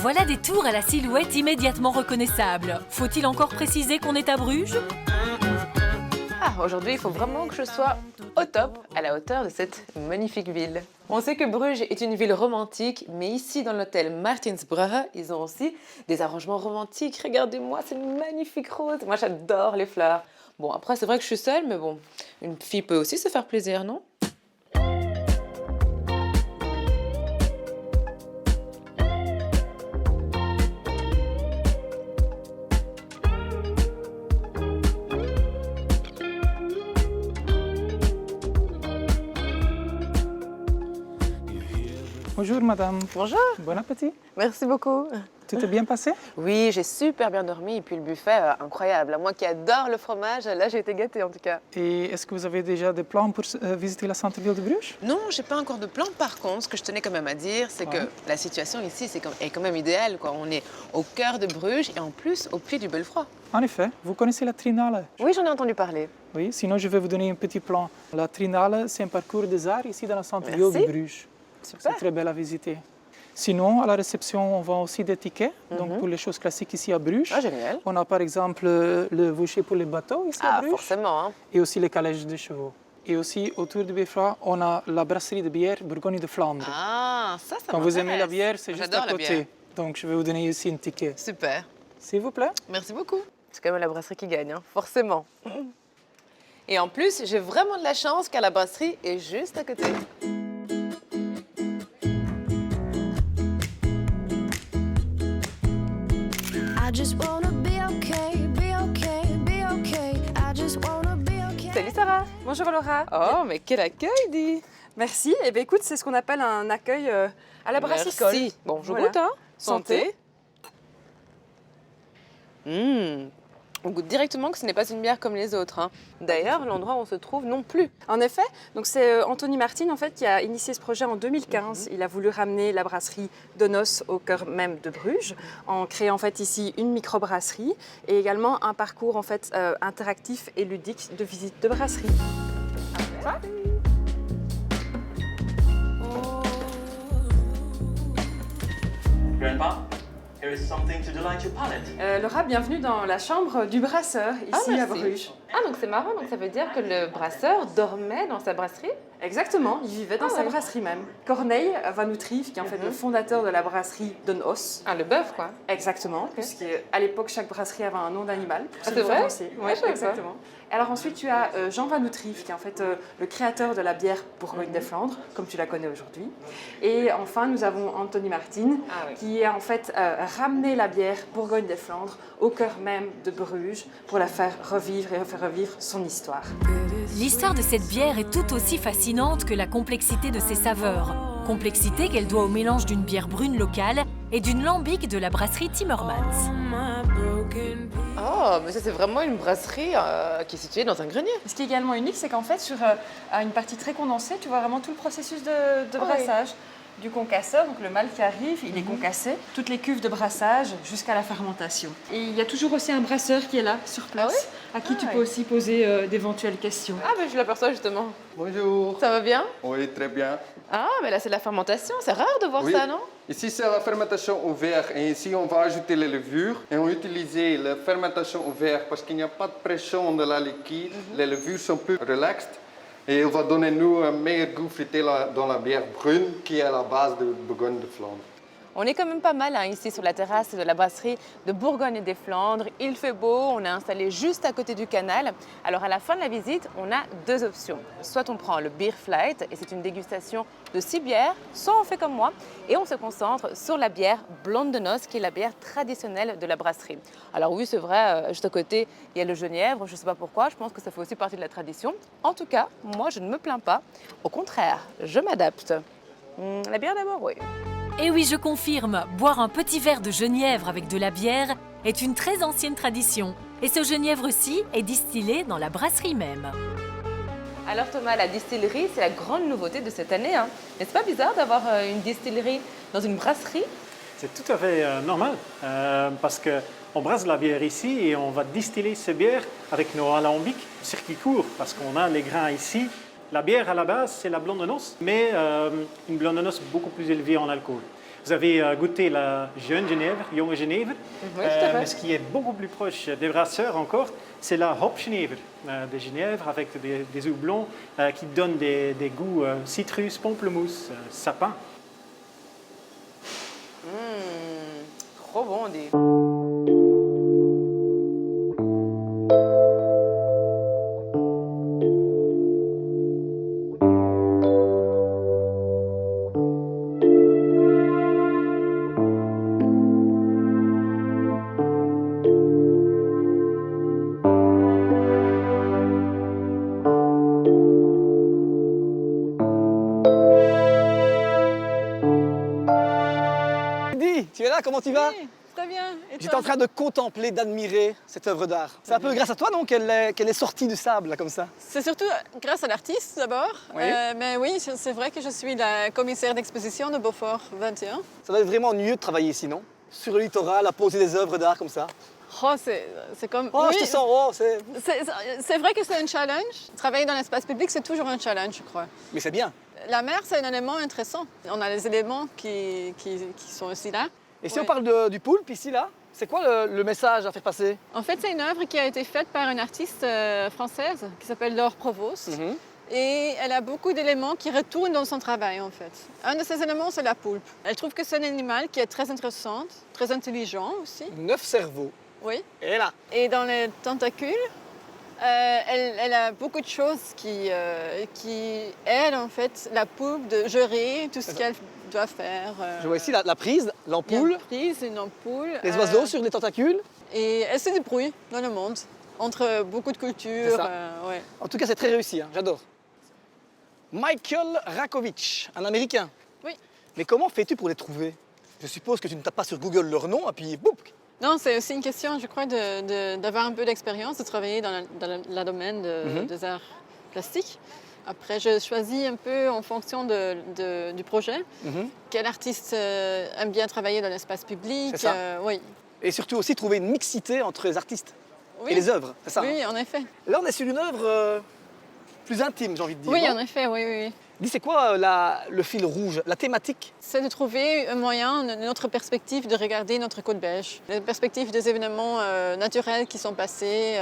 Voilà des tours à la silhouette immédiatement reconnaissable. Faut-il encore préciser qu'on est à Bruges? Aujourd'hui, il faut vraiment que je sois au top, à la hauteur de cette magnifique ville. On sait que Bruges est une ville romantique, mais ici, dans l'hôtel Martinsbrugge, ils ont aussi des arrangements romantiques. Regardez-moi, c'est une magnifique rose. Moi, j'adore les fleurs. Bon, après, c'est vrai que je suis seule, mais bon, une fille peut aussi se faire plaisir, non? Bonjour madame. Bonjour. Bon appétit. Merci beaucoup. Tout est bien passé? Oui, j'ai super bien dormi et puis le buffet, incroyable. Moi qui adore le fromage, là j'ai été gâtée en tout cas. Et est-ce que vous avez déjà des plans pour visiter la centre-ville de Bruges? Non, j'ai pas encore de plan. Par contre, ce que je tenais quand même à dire, c'est que la situation ici est quand même idéale, quoi. On est au cœur de Bruges et en plus au pied du Belfort. En effet, vous connaissez la Trinale? Oui, j'en ai entendu parler. Oui, sinon je vais vous donner un petit plan. La Trinale, c'est un parcours des arts ici dans la centre-ville de Bruges. C'est très belle à visiter. Sinon, à la réception, on vend aussi des tickets, donc pour les choses classiques ici à Bruges. Ah, génial. On a par exemple le voucher pour les bateaux ici à Bruges. Forcément. Hein. Et aussi les calèches de chevaux. Et aussi, autour du Belfort, on a la brasserie de bière Bourgogne de Flandre. Ah, ça Quand vous aimez la bière, c'est juste à côté. Donc, je vais vous donner ici un ticket. Super. S'il vous plaît. Merci beaucoup. C'est quand même la brasserie qui gagne, hein, forcément. Et en plus, j'ai vraiment de la chance car la brasserie est juste à côté. Salut Sarah. Bonjour Laura. Oh, mais quel accueil, dis. Merci. Eh bien, écoute, c'est ce qu'on appelle un accueil à la brassicole. Merci. Bon, je goûte, hein. Santé. On goûte directement que ce n'est pas une bière comme les autres. Hein. D'ailleurs, l'endroit où on se trouve non plus. En effet, donc c'est Anthony Martin en fait qui a initié ce projet en 2015. Il a voulu ramener la brasserie Donos au cœur même de Bruges, en créant en fait ici une microbrasserie et également un parcours en fait interactif et ludique de visite de brasserie. Grandpa, here is something to delight your palate. Laura, bienvenue dans la chambre du brasseur ici à Bruges. Ah, donc c'est marrant, donc ça veut dire que le brasseur dormait dans sa brasserie? Exactement, il vivait dans sa brasserie même. Corneille Van Outreef, qui est en fait le fondateur de la brasserie Den Os. Ah, le bœuf, quoi. Exactement, puisqu'à l'époque, chaque brasserie avait un nom d'animal. Ah, c'est vrai? Oui, exactement. Alors ensuite, tu as Jean Van Outreef, qui est en fait le créateur de la bière Bourgogne des Flandres, comme tu la connais aujourd'hui. Et enfin, nous avons Anthony Martin, qui a en fait ramené la bière Bourgogne des Flandres au cœur même de Bruges pour la faire revivre et faire revivre son histoire. L'histoire de cette bière est tout aussi fascinante que la complexité de ses saveurs. Complexité qu'elle doit au mélange d'une bière brune locale et d'une lambic de la brasserie Timmermans. Oh, mais ça c'est vraiment une brasserie qui est située dans un grenier. Ce qui est également unique, c'est qu'en fait, sur une partie très condensée, tu vois vraiment tout le processus de brassage. Du concasseur, donc le malt qui arrive, il est concassé, toutes les cuves de brassage jusqu'à la fermentation. Et il y a toujours aussi un brasseur qui est là, sur place, à qui tu peux aussi poser d'éventuelles questions. Ah, mais je l'aperçois justement. Bonjour. Ça va bien? Oui, très bien. Ah, mais là c'est de la fermentation, c'est rare de voir ça, non? Ici c'est la fermentation au verre et ici on va ajouter les levures et on utilise la fermentation au verre parce qu'il n'y a pas de pression de la liquide, les levures sont plus relaxed. Et il va donner nous un meilleur goût fruité dans la bière brune qui est à la base de Bourgogne de Flandre. On est quand même pas mal ici sur la terrasse de la brasserie de Bourgogne et des Flandres. Il fait beau, on est installé juste à côté du canal. Alors à la fin de la visite, on a deux options. Soit on prend le Beer Flight et c'est une dégustation de 6 bières, soit on fait comme moi et on se concentre sur la bière Blonde de Noces qui est la bière traditionnelle de la brasserie. Alors oui, c'est vrai, juste à côté, il y a le genièvre, je ne sais pas pourquoi, je pense que ça fait aussi partie de la tradition. En tout cas, moi je ne me plains pas. Au contraire, je m'adapte. La bière d'abord, oui. Et oui, je confirme, boire un petit verre de genièvre avec de la bière est une très ancienne tradition. Et ce genièvre-ci est distillé dans la brasserie même. Alors Thomas, la distillerie, c'est la grande nouveauté de cette année. Hein. N'est-ce pas bizarre d'avoir une distillerie dans une brasserie? C'est tout à fait normal, parce qu'on brasse la bière ici et on va distiller ces bières avec nos alambics, circuit court, parce qu'on a les grains ici. La bière, à la base, c'est la blonde de noces, mais une blonde de noces beaucoup plus élevée en alcool. Vous avez goûté la jeune Genève, Junge Genève. Oui, tout à fait. Mais ce qui est beaucoup plus proche des brasseurs encore, c'est la Hopgenever de Genève avec des houblons qui donnent des goûts citrus, pamplemousse, sapin. Trop bon, on dit. Tu es là, comment tu vas? Oui, très bien. Et J'étais toi? en train de contempler, d'admirer cette œuvre d'art. C'est un peu grâce à toi donc qu'elle est sortie du sable là, comme ça. C'est surtout grâce à l'artiste d'abord. Oui. Mais oui, c'est vrai que je suis la commissaire d'exposition de Beaufort 21. Ça doit être vraiment ennuyeux de travailler ici, non? Sur le littoral, à poser des œuvres d'art comme ça. Oh, c'est comme... Oh, oui, je te sens, oh, c'est... c'est vrai que c'est un challenge. Travailler dans l'espace public, c'est toujours un challenge, je crois. Mais c'est bien. La mer, c'est un élément intéressant. On a les éléments qui sont aussi là. Et si Ouais. on parle du poulpe ici, là, c'est quoi le message à faire passer? En fait, c'est une œuvre qui a été faite par une artiste française qui s'appelle Laure Provost. Et elle a beaucoup d'éléments qui retournent dans son travail, en fait. Un de ces éléments, c'est la poulpe. Elle trouve que c'est un animal qui est très intéressant, très intelligent aussi. 9 cerveaux. Oui. Et là. Et dans les tentacules, elle a beaucoup de choses qui aident, en fait, la poulpe de gérer tout ce qu'elle doit faire. Je vois ici la prise, Il y a l'ampoule, une prise, une ampoule. les oiseaux sur les tentacules. Et elle se débrouille dans le monde, entre beaucoup de cultures. C'est ça. Ouais. En tout cas, c'est très réussi, hein, j'adore. Michael Rakovic, un Américain. Oui. Mais comment fais-tu pour les trouver? Je suppose que tu ne tapes pas sur Google leur nom et puis boum. Non, c'est aussi une question, je crois, d'avoir un peu d'expérience, de travailler dans le domaine des arts plastiques. Après, je choisis un peu en fonction du projet. Quel artiste aime bien travailler dans l'espace public. C'est ça. Oui. Et surtout aussi trouver une mixité entre les artistes Oui. et les œuvres, c'est ça? Oui, hein? en effet. Là, on est sur une œuvre plus intime, j'ai envie de dire. Oui, non? en effet, oui. Dis, c'est quoi le fil rouge, la thématique? C'est de trouver un moyen, une autre perspective de regarder notre côte belge. La perspective des événements naturels qui sont passés,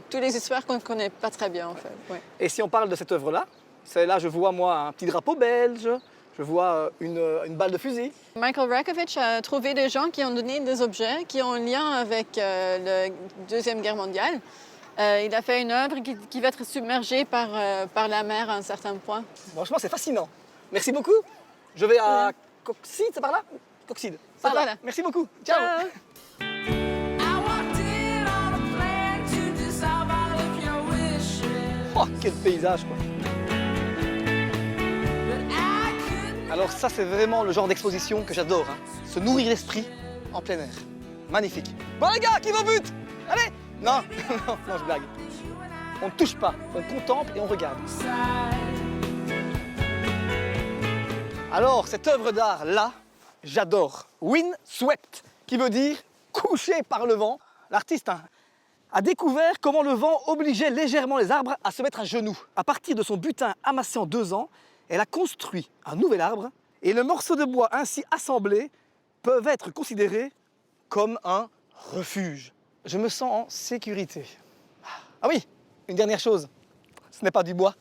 toutes les histoires qu'on ne connaît pas très bien, en fait. Oui. Et si on parle de cette œuvre-là, c'est là, je vois, moi, un petit drapeau belge, je vois une balle de fusil. Michael Rakovic a trouvé des gens qui ont donné des objets qui ont un lien avec la Deuxième Guerre mondiale. Il a fait une œuvre qui va être submergée par la mer à un certain point. Franchement, c'est fascinant. Merci beaucoup. Je vais à Coxide, c'est par là? Coxide. C'est par là. Merci beaucoup. Ciao. Oh, quel paysage, quoi. Alors ça, c'est vraiment le genre d'exposition que j'adore. Hein. Se nourrir l'esprit en plein air. Magnifique. Bon les gars, qui va au but? Allez. Non, non, je blague. On ne touche pas, on contemple et on regarde. Alors, cette œuvre d'art-là, j'adore. Windswept, qui veut dire couché par le vent. L'artiste a découvert comment le vent obligeait légèrement les arbres à se mettre à genoux. À partir de son butin amassé en 2 ans, elle a construit un nouvel arbre et le morceau de bois ainsi assemblé peuvent être considérés comme un refuge. Je me sens en sécurité. Ah oui, une dernière chose, ce n'est pas du bois,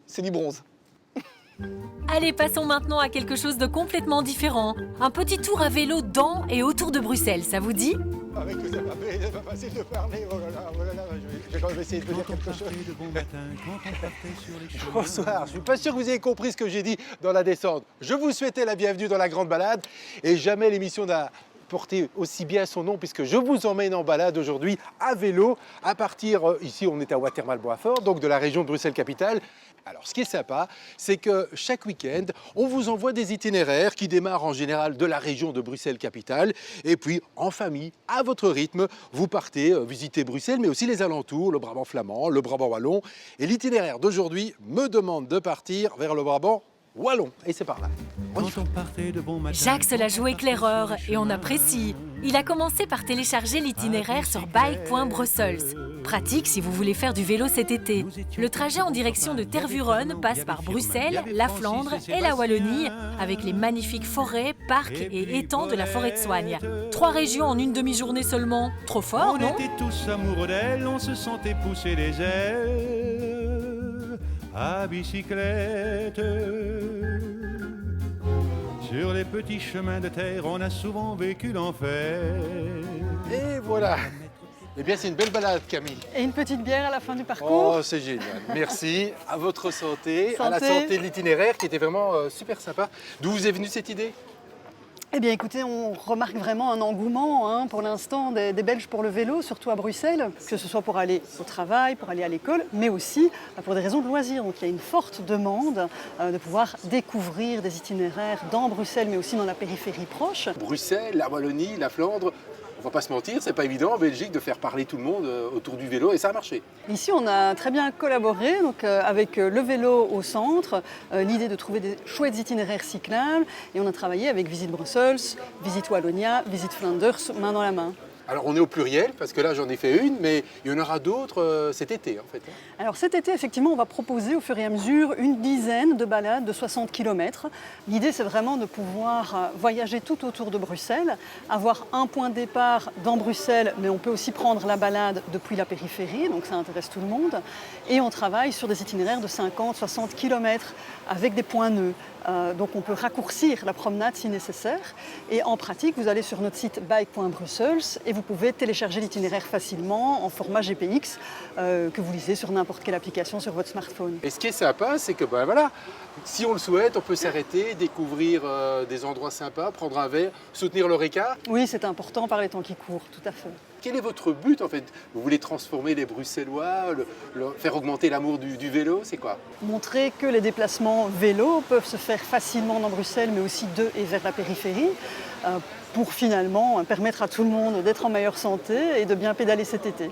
c'est du bronze. Allez, passons maintenant à quelque chose de complètement différent. Un petit tour à vélo dans et autour de Bruxelles, ça vous dit? Avec tout ça, c'est pas facile de parler. Oh là là, je vais quand même essayer de dire quelque chose. Bonsoir, je suis pas sûr que vous ayez compris ce que j'ai dit dans la descente. Je vous souhaitais la bienvenue dans la grande balade et jamais l'émission n'a porté aussi bien son nom puisque je vous emmène en balade aujourd'hui à vélo à partir, ici on est à Watermael-Boisfort, donc de la région de Bruxelles-Capitale. Alors ce qui est sympa, c'est que chaque week-end, on vous envoie des itinéraires qui démarrent en général de la région de Bruxelles-Capitale et puis en famille, à votre rythme, vous partez visiter Bruxelles mais aussi les alentours, le Brabant flamand, le Brabant wallon. Et l'itinéraire d'aujourd'hui me demande de partir vers le Brabant wallon. Et c'est par là. Jacques se la joue éclaireur et on apprécie. Il a commencé par télécharger l'itinéraire sur bike.brussels. Pratique si vous voulez faire du vélo cet été. Le trajet en direction de Tervuren passe par Bruxelles, la Flandre et la Wallonie, avec les magnifiques forêts, parcs et étangs de la forêt de Soigne. 3 régions en une demi-journée seulement. Trop fort, non? On était tous amoureux d'elle, on se sentait pousser des ailes à bicyclette. Sur les petits chemins de terre, on a souvent vécu l'enfer. Et voilà. Eh bien, c'est une belle balade, Camille. Et une petite bière à la fin du parcours. Oh, c'est génial. Merci. À votre santé, santé. À la santé de l'itinéraire qui était vraiment super sympa. D'où vous est venue cette idée? Eh bien écoutez, on remarque vraiment un engouement pour l'instant des Belges pour le vélo, surtout à Bruxelles, que ce soit pour aller au travail, pour aller à l'école, mais aussi pour des raisons de loisirs. Donc il y a une forte demande de pouvoir découvrir des itinéraires dans Bruxelles, mais aussi dans la périphérie proche. Bruxelles, la Wallonie, la Flandre. On va pas se mentir, c'est pas évident en Belgique de faire parler tout le monde autour du vélo et ça a marché. Ici, on a très bien collaboré donc, avec le vélo au centre, l'idée de trouver des chouettes itinéraires cyclables et on a travaillé avec Visite Brussels, Visite Wallonia, Visite Flanders, main dans la main. Alors on est au pluriel parce que là j'en ai fait une, mais il y en aura d'autres cet été en fait. Alors cet été, effectivement, on va proposer au fur et à mesure une dizaine de balades de 60 km. L'idée, c'est vraiment de pouvoir voyager tout autour de Bruxelles, avoir un point de départ dans Bruxelles, mais on peut aussi prendre la balade depuis la périphérie, donc ça intéresse tout le monde. Et on travaille sur des itinéraires de 50-60 km avec des points nœuds. Donc on peut raccourcir la promenade si nécessaire. Et en pratique, vous allez sur notre site bike.brussels et vous pouvez télécharger l'itinéraire facilement en format GPX que vous lisez sur n'importe quelle application sur votre smartphone. Et ce qui est sympa, c'est que voilà, si on le souhaite, on peut s'arrêter, découvrir des endroits sympas, prendre un verre, soutenir l'Horeca. Oui, c'est important par les temps qui courent, tout à fait. Quel est votre but en fait? Vous voulez transformer les Bruxellois, faire augmenter l'amour du vélo, c'est quoi? Montrer que les déplacements vélo peuvent se faire facilement dans Bruxelles, mais aussi de et vers la périphérie, pour finalement permettre à tout le monde d'être en meilleure santé et de bien pédaler cet été.